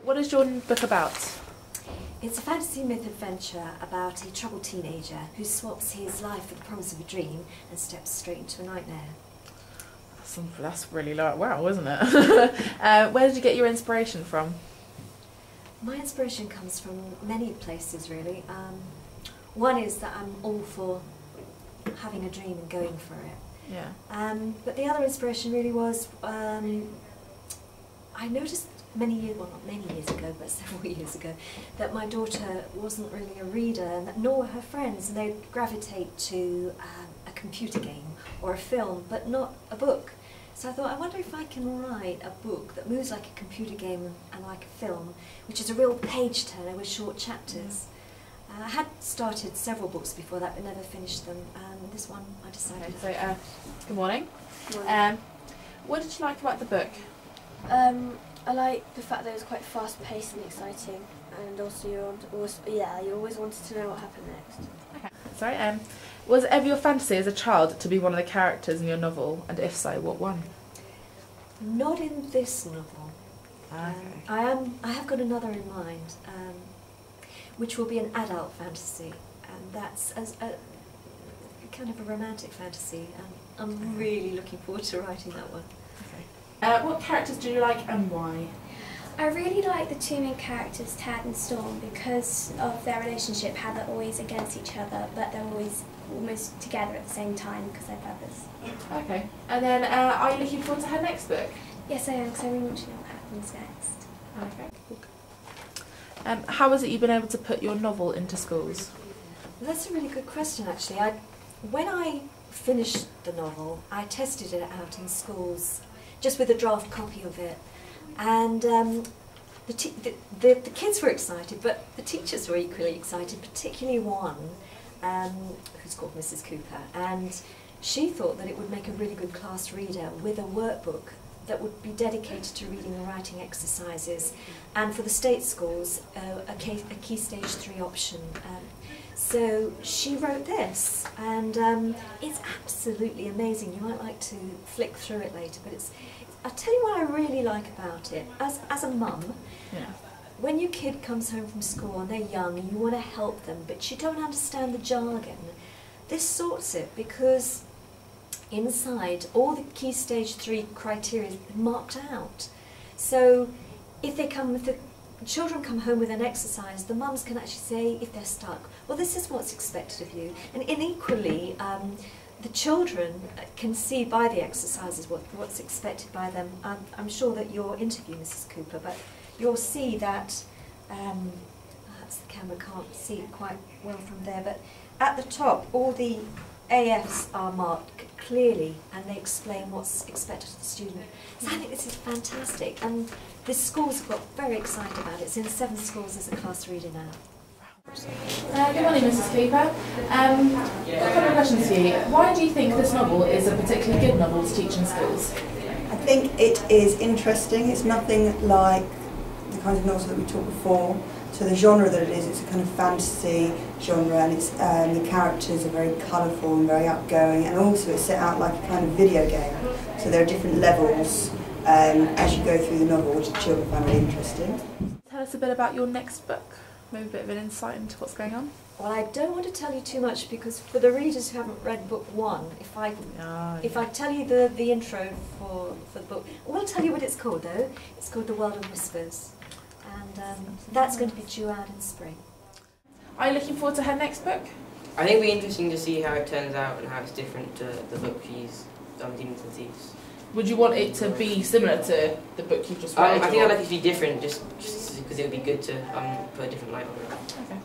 What is your book about? It's a fantasy myth adventure about a troubled teenager who swaps his life for the promise of a dream and steps straight into a nightmare. That's really like wow, isn't it? Where did you get your inspiration from? My inspiration comes from many places, really. One is that I'm all for having a dream and going for it. Yeah. But the other inspiration really was, I noticed many years, well not many years ago, but several years ago, that my daughter wasn't really a reader, and that nor were her friends, and they'd gravitate to a computer game or a film, but not a book. So I thought, I wonder if I can write a book that moves like a computer game and like a film, which is a real page-turner with short chapters. I had started several books before that, but never finished them, and this one I decided. Okay, so, good morning. Good morning. What did you like about the book? I like the fact that it was quite fast-paced and exciting, and also you always wanted to know what happened next. Okay. Sorry. Was it ever your fantasy as a child to be one of the characters in your novel, and if so, what one? Not in this novel. Okay. I have got another in mind, which will be an adult fantasy, and that's a kind of a romantic fantasy, and I'm really looking forward to writing that one. Okay. What characters do you like and why? I really like the two main characters, Tad and Storm, because of their relationship, how they're always against each other, but they're always almost together at the same time because they're brothers. Okay. And then, are you looking forward to her next book? Yes, I am, because I really want to know what happens next. Okay. How has it you've been able to put your novel into schools? Well, that's a really good question, actually. When I finished the novel, I tested it out in schools, just with a draft copy of it. And the kids were excited, but the teachers were equally excited, particularly one who's called Mrs. Cooper. And she thought that it would make a really good class reader with a workbook that would be dedicated to reading and writing exercises, and for the state schools, a Key Stage 3 option. So she wrote this, and it's absolutely amazing. You might like to flick through it later, but I'll tell you what I really like about it. As a mum, Yeah. when your kid comes home from school and they're young and you want to help them, but you don't understand the jargon, this sorts it, because inside all the Key Stage 3 criteria is marked out. So if the children come home with an exercise, the mums can actually say, if they're stuck, well, this is what's expected of you. And equally, the children can see by the exercises what's expected by them. I'm sure that you'll interview Mrs. Cooper, but you'll see that, perhaps the camera can't see it quite well from there, but at the top, all the AFs are marked clearly, and they explain what's expected of the student. So I think this is fantastic, and the schools have got very excited about it. It's in 7 schools as a class reader now. Good morning, Mrs. Cooper. A couple of questions for you. Why do you think this novel is a particularly good novel to teach in schools? I think it is interesting. It's nothing like the kind of novels that we talked before. So the genre that it is, it's a kind of fantasy genre, and it's the characters are very colourful and very outgoing, and also it's set out like a kind of video game. So there are different levels as you go through the novel, which the children find really interesting. Tell us a bit about your next book. Maybe a bit of an insight into what's going on. Well, I don't want to tell you too much, because for the readers who haven't read book 1, if I tell you the intro for the book, I will tell you what it's called though. It's called The World of Whispers, and that's going to be due out in spring. Are you looking forward to her next book? I think it'll be interesting to see how it turns out and how it's different to the book she's done, Demons and Thieves. Would you want it to be similar to the book you've just read? I think I'd like it to be different, just because it would be good to put a different light on it. Okay.